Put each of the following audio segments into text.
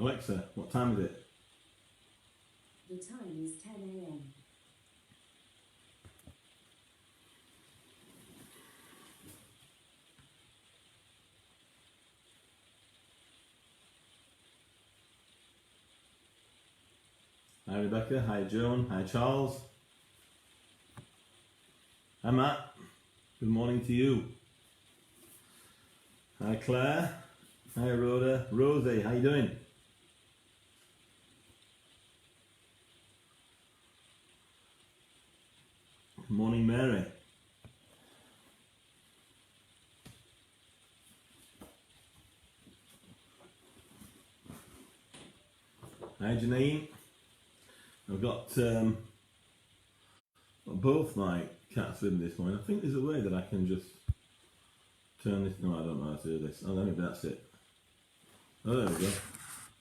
Alexa, what time is it? The time is 10 a.m. Hi Rebecca, hi Joan, hi Charles. Hi Matt, good morning to you. Hi Claire, hi Rhoda, Rosie, how you doing? Good morning Mary. Hi Janine. I've got both my cats with me this morning. I think there's a way that I can just turn this. No, I don't know how to do this. Oh, maybe that's it. Oh, there we go.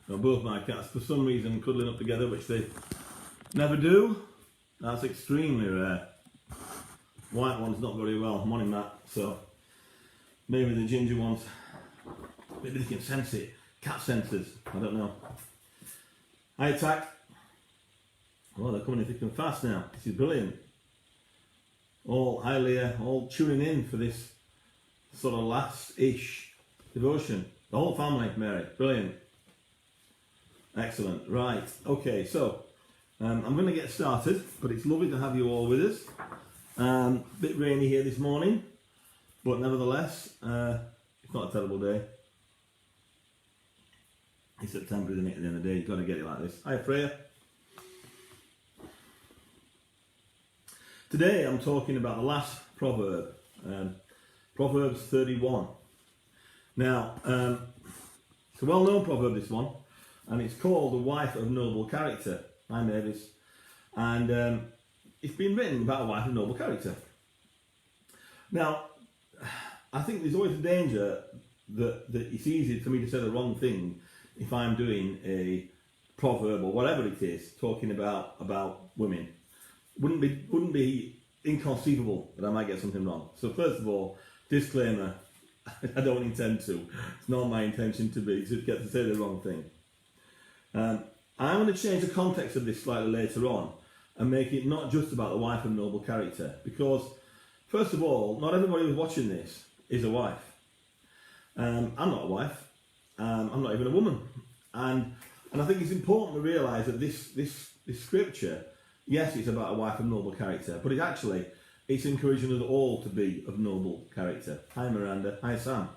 Now, both my cats, for some reason, cuddling up together, which they never do. That's extremely rare. White one's not very well. Morning, Matt. So maybe the ginger ones, maybe they can sense it. Cat sensors. I don't know. Hi, Attack. Oh, they're coming in thick and fast now. This is brilliant. All, hi Leah, all tuning in for this sort of last-ish devotion. The whole family, Mary. Brilliant. Excellent. Right. Okay, so I'm going to get started, but it's lovely to have you all with us. Bit rainy here this morning, but nevertheless, it's not a terrible day. It's September, isn't it? At the end of the day, you've got to get it like this. Hi, Freya. Today I'm talking about the last proverb, Proverbs 31. Now, it's a well-known proverb, this one, and it's called The Wife of Noble Character. Hi, Mavis. And it's been written about a wife of noble character. Now, I think there's always a danger that it's easy for me to say the wrong thing if I'm doing a proverb or whatever it is, talking about women. Wouldn't be inconceivable that I might get something wrong. So first of all, disclaimer, I don't intend to. It's not my intention to get to say the wrong thing. I'm going to change the context of this slightly later on and make it not just about the wife of noble character, because first of all, not everybody who's watching this is a wife. I'm not a wife. I'm not even a woman. And I think it's important to realise that this scripture, yes, it's about a wife of noble character, but it's encouraging us all to be of noble character. Hi Miranda, hi Sam.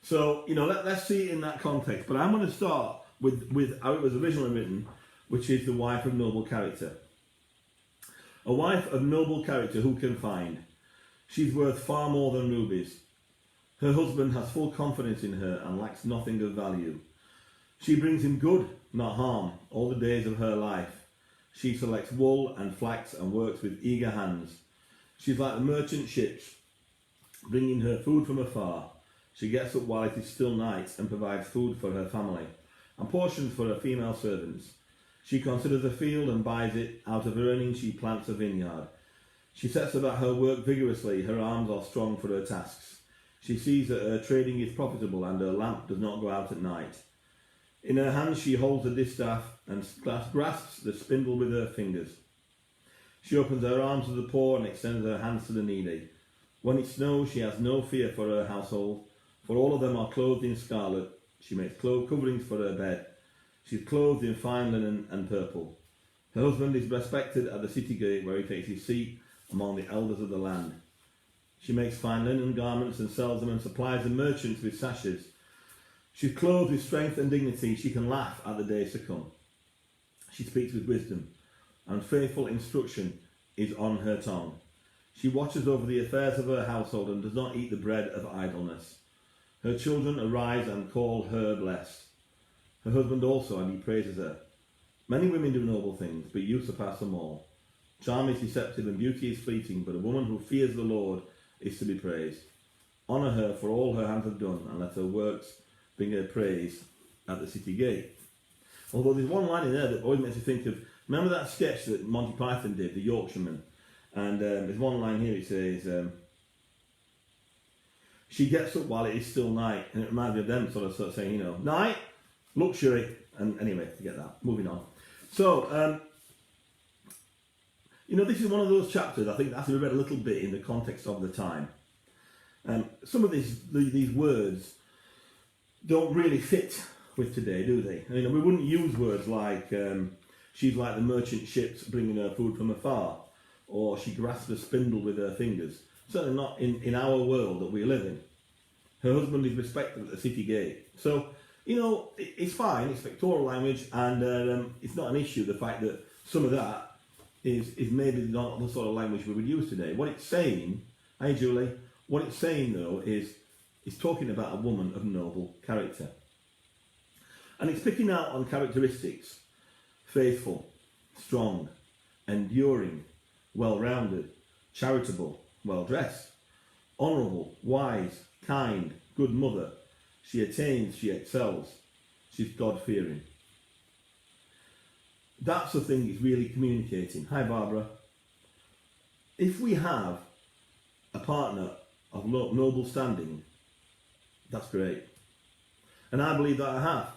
So, let's see it in that context. But I'm going to start with how it was originally written, which is the wife of noble character. A wife of noble character who can find? She's worth far more than rubies. Her husband has full confidence in her and lacks nothing of value. She brings him good, not harm, all the days of her life. She selects wool and flax and works with eager hands. She's like the merchant ships, bringing her food from afar. She gets up while it is still night and provides food for her family, and portions for her female servants. She considers a field and buys it. Out of her earnings she plants a vineyard. She sets about her work vigorously. Her arms are strong for her tasks. She sees that her trading is profitable and her lamp does not go out at night. In her hand she holds a distaff and grasps the spindle with her fingers. She opens her arms to the poor and extends her hands to the needy. When it snows, she has no fear for her household, for all of them are clothed in scarlet. She makes coverings for her bed. She is clothed in fine linen and purple. Her husband is respected at the city gate, where he takes his seat among the elders of the land. She makes fine linen garments and sells them and supplies the merchants with sashes. She is clothed with strength and dignity. She can laugh at the days to come. She speaks with wisdom, and faithful instruction is on her tongue. She watches over the affairs of her household and does not eat the bread of idleness. Her children arise and call her blessed. Her husband also, and he praises her. Many women do noble things, but you surpass them all. Charm is deceptive and beauty is fleeting, but a woman who fears the Lord is to be praised. Honour her for all her hands have done, and let her works bring her praise at the city gate. Although there's one line in there that always makes me think of, remember that sketch that Monty Python did, The Yorkshireman? And there's one line here, it says, she gets up while it is still night, and it reminds me of them sort of saying, night, luxury, And anyway, forget that. Moving on. So, this is one of those chapters I think that has to be read a little bit in the context of the time. Some of these words don't really fit with today, do they? We wouldn't use words like she's like the merchant ships bringing her food from afar, or she grasped a spindle with her fingers. Certainly not in our world that we live in. Her husband is respected at the city gate. So, it's fine, it's pictorial language, and it's not an issue, the fact that some of that is maybe not the sort of language we would use today. What it's saying, hey Julie, what it's saying though is it's talking about a woman of noble character. And it's picking out on characteristics: faithful, strong, enduring, well-rounded, charitable, well-dressed, honourable, wise, kind, good mother. She attains, she excels, she's God-fearing. That's the thing it's really communicating. Hi Barbara. If we have a partner of noble standing, that's great. And I believe that I have.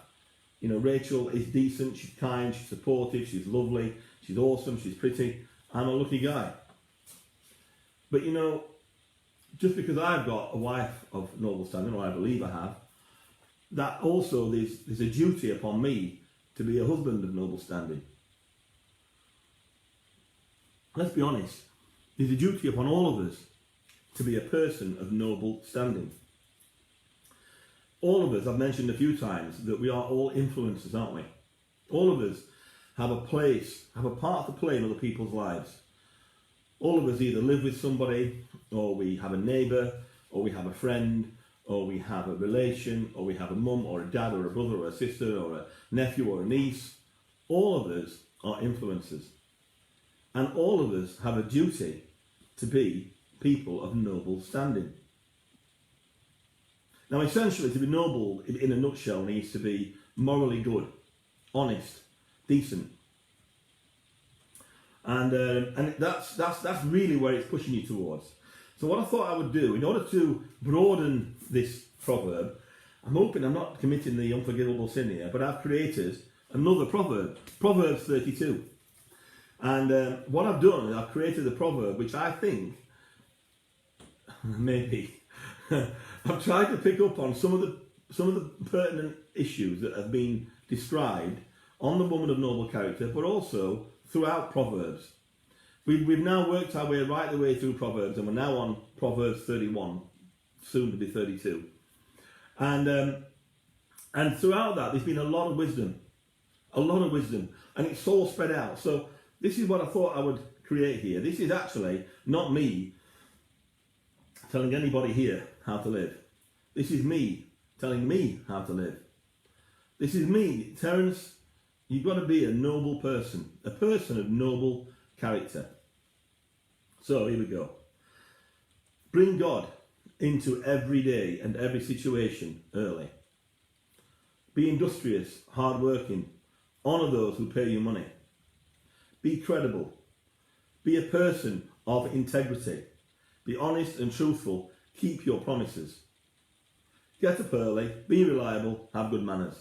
Rachel is decent, she's kind, she's supportive, she's lovely, she's awesome, she's pretty. I'm a lucky guy. But just because I've got a wife of noble standing, or I believe I have, that also there's a duty upon me to be a husband of noble standing. Let's be honest, there's a duty upon all of us to be a person of noble standing. All of us, I've mentioned a few times that we are all influencers, aren't we? All of us have a part to play in other people's lives. All of us either live with somebody, or we have a neighbour, or we have a friend, or we have a relation, or we have a mum, or a dad, or a brother, or a sister, or a nephew, or a niece. All of us are influencers. And all of us have a duty to be people of noble standing. Now, essentially, to be noble, in a nutshell, needs to be morally good, honest, decent. And that's really where it's pushing you towards. So what I thought I would do, in order to broaden this proverb, I'm hoping I'm not committing the unforgivable sin here, but I've created another proverb, Proverbs 32. And what I've done is I've created a proverb which I think, maybe, I've tried to pick up on some of the pertinent issues that have been described on the woman of noble character, but also throughout Proverbs. We've now worked our way right the way through Proverbs, and we're now on Proverbs 31, soon to be 32. And throughout that, there's been a lot of wisdom, and it's all spread out. So this is what I thought I would create here. This is actually not me telling anybody here how to live. This is me telling me how to live. This is me, Terence. You've got to be a noble person, a person of noble character. So here we go. Bring God into every day and every situation early. Be industrious, hardworking. Honour those who pay you money. Be credible. Be a person of integrity. Be honest and truthful. Keep your promises. Get up early. Be reliable. Have good manners.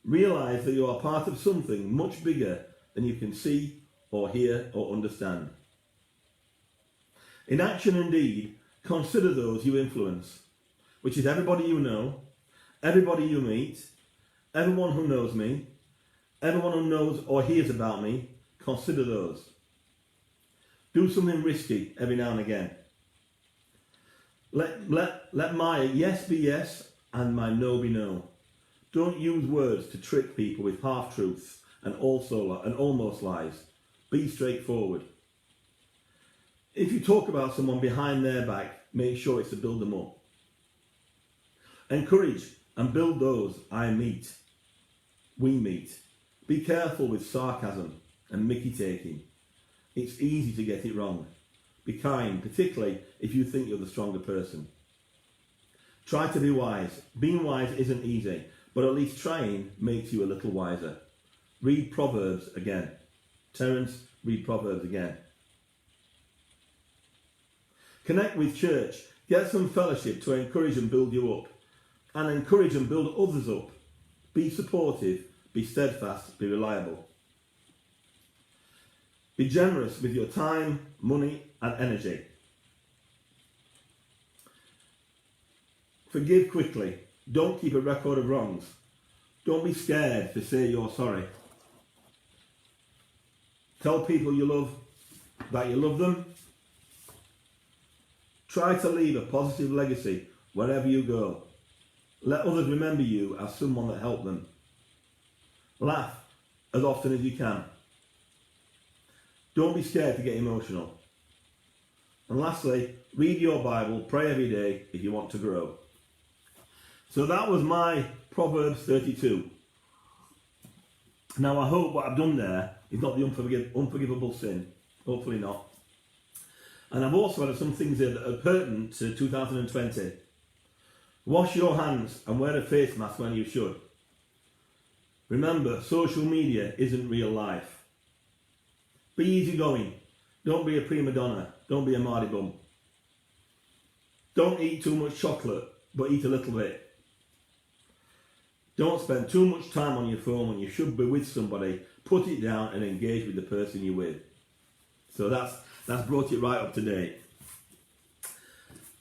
Realise that you are part of something much bigger than you can see or hear or understand. In action and deed, consider those you influence, which is everybody you know, everybody you meet, everyone who knows me, everyone who knows or hears about me. Consider those. Do something risky every now and again. Let my yes be yes and my no be no. Don't use words to trick people with half-truths and almost lies. Be straightforward. If you talk about someone behind their back, make sure it's to build them up. Encourage and build those we meet. Be careful with sarcasm and mickey-taking. It's easy to get it wrong. Be kind, particularly if you think you're the stronger person. Try to be wise. Being wise isn't easy, but at least trying makes you a little wiser. Read Proverbs again. Terence, read Proverbs again. Connect with church. Get some fellowship to encourage and build you up. And encourage and build others up. Be supportive, be steadfast, be reliable. Be generous with your time, money, and energy. Forgive quickly. Don't keep a record of wrongs. Don't be scared to say you're sorry. Tell people you love that you love them. Try to leave a positive legacy wherever you go. Let others remember you as someone that helped them. Laugh as often as you can. Don't be scared to get emotional. And lastly, read your Bible, pray every day if you want to grow. So that was my Proverbs 32. Now I hope what I've done there is not the unforgivable sin. Hopefully not. And I've also added some things here that are pertinent to 2020. Wash your hands and wear a face mask when you should. Remember, social media isn't real life. Be easygoing. Don't be a prima donna. Don't be a Mardy bum. Don't eat too much chocolate, but eat a little bit. Don't spend too much time on your phone when you should be with somebody. Put it down and engage with the person you're with. So that's brought it right up to date.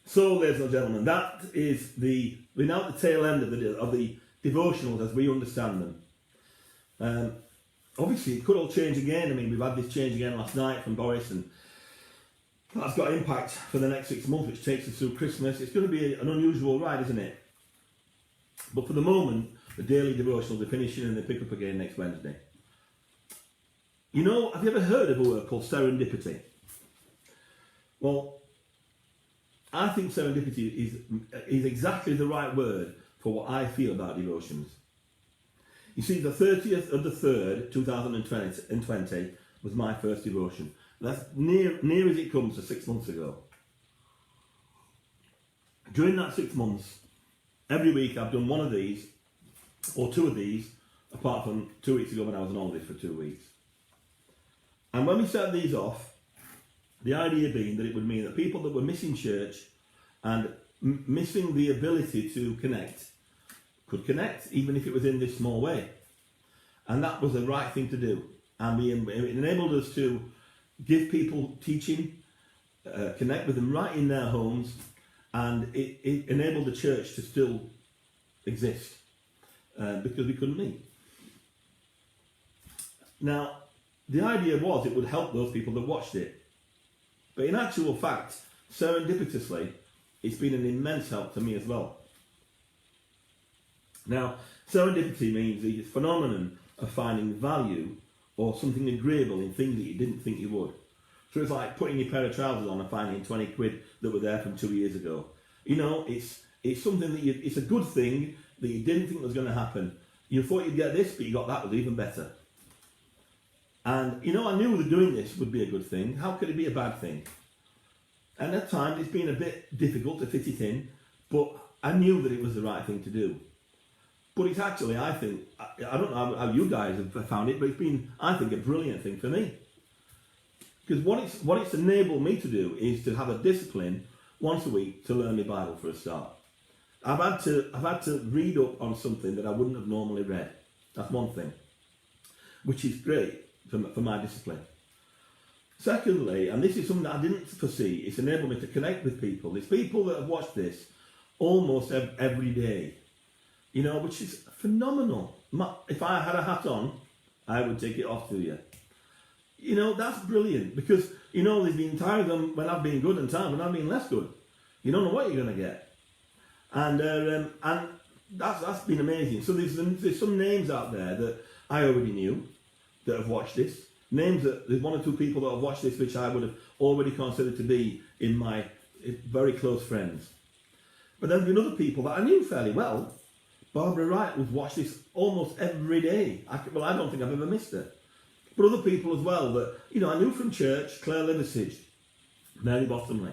So, ladies and gentlemen, that is we're now at the tail end of the devotionals as we understand them. Obviously, it could all change again. I mean, we've had this change again last night from Boris, and that's got impact for the next 6 months, which takes us through Christmas. It's going to be an unusual ride, isn't it? But for the moment, the daily devotionals are finishing and they pick up again next Wednesday. You know, have you ever heard of a word called serendipity? Well, I think serendipity is exactly the right word for what I feel about devotions. You see, the 30th of the 3rd, 2020 was my first devotion. That's near as it comes to 6 months ago. During that 6 months, every week I've done one of these, or two of these, apart from 2 weeks ago when I was on holiday for 2 weeks. And when we set these off, the idea being that it would mean that people that were missing church and missing the ability to connect could connect, even if it was in this small way. And that was the right thing to do. And it enabled us to give people teaching, connect with them right in their homes, and it enabled the church to still exist because we couldn't meet. Now, the idea was it would help those people that watched it. But in actual fact, serendipitously, it's been an immense help to me as well. Now, serendipity means the phenomenon of finding value or something agreeable in things that you didn't think you would. So it's like putting your pair of trousers on and finding 20 quid that were there from 2 years ago. You know, it's something that it's a good thing that you didn't think was going to happen. You thought you'd get this, but you got that was even better. And, you know, I knew that doing this would be a good thing. How could it be a bad thing? And at times it's been a bit difficult to fit it in, but I knew that it was the right thing to do. But it's actually, I think, I don't know how you guys have found it, but it's been, I think, a brilliant thing for me. Because what it's enabled me to do is to have a discipline once a week to learn my Bible for a start. I've had to read up on something that I wouldn't have normally read. That's one thing, which is great for my discipline. Secondly, and this is something that I didn't foresee, it's enabled me to connect with people. There's people that have watched this almost every day, you know, which is phenomenal. If I had a hat on, I would take it off to you. You know, that's brilliant because, you know, there's been times when I've been good and times when I've been less good. You don't know what you're going to get. And that's been amazing. So there's some names out there that I already knew that have watched this. Names that there's one or two people that have watched this which I would have already considered to be in my very close friends. But then there's been other people that I knew fairly well. Barbara Wright would watch this almost every day. I don't think I've ever missed it. But other people as well that, you know, I knew from church, Claire Liversidge, Mary Bottomley,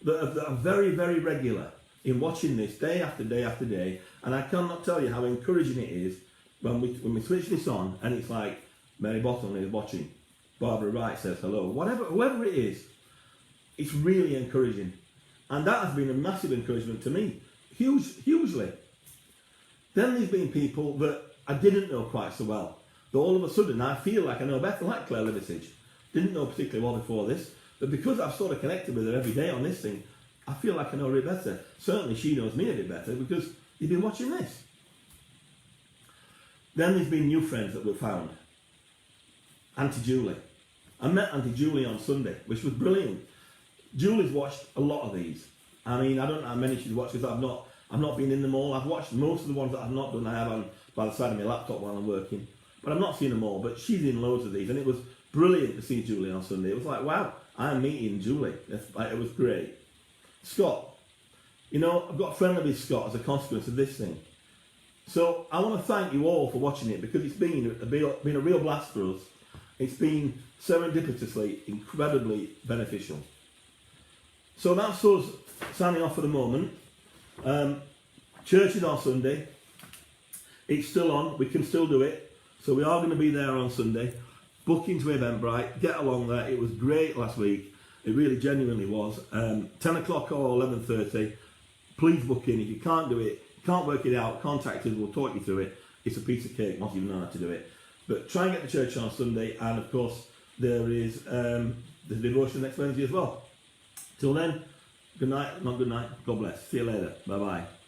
that are very, very regular in watching this day after day after day. And I cannot tell you how encouraging it is when we switch this on and it's like, Mary Bottomley is watching, Barbara Wright says hello, whoever it is, it's really encouraging. And that has been a massive encouragement to me, hugely. Then there's been people that I didn't know quite so well. But all of a sudden, I feel like I know better, like Claire Liversidge. Didn't know particularly well before this, but because I've sort of connected with her every day on this thing, I feel like I know her a bit better. Certainly she knows me a bit better because you've been watching this. Then there's been new friends that we've found. Auntie Julie. I met Auntie Julie on Sunday, which was brilliant. Julie's watched a lot of these. I mean, I don't know how many she's watched because I've not been in them all. I've watched most of the ones that I've not done. I have on by the side of my laptop while I'm working. But I've not seen them all, but she's in loads of these. And it was brilliant to see Julie on Sunday. It was like, wow, I'm meeting Julie. It was great. Scott. You know, I've got a friendly with Scott as a consequence of this thing. So I want to thank you all for watching it because it's been a real blast for us. It's been serendipitously incredibly beneficial. So that's us signing off for the moment. Church is on Sunday. It's still on. We can still do it. So we are going to be there on Sunday. Book into Eventbrite. Get along there. It was great last week. It really genuinely was. 10 o'clock or 11:30. Please book in. If you can't do it, can't work it out, contact us. We'll talk you through it. It's a piece of cake once you know how to do it. But try and get to church on Sunday. And of course, there is the devotion next Wednesday as well. Till then, good night, not good night. God bless. See you later. Bye bye.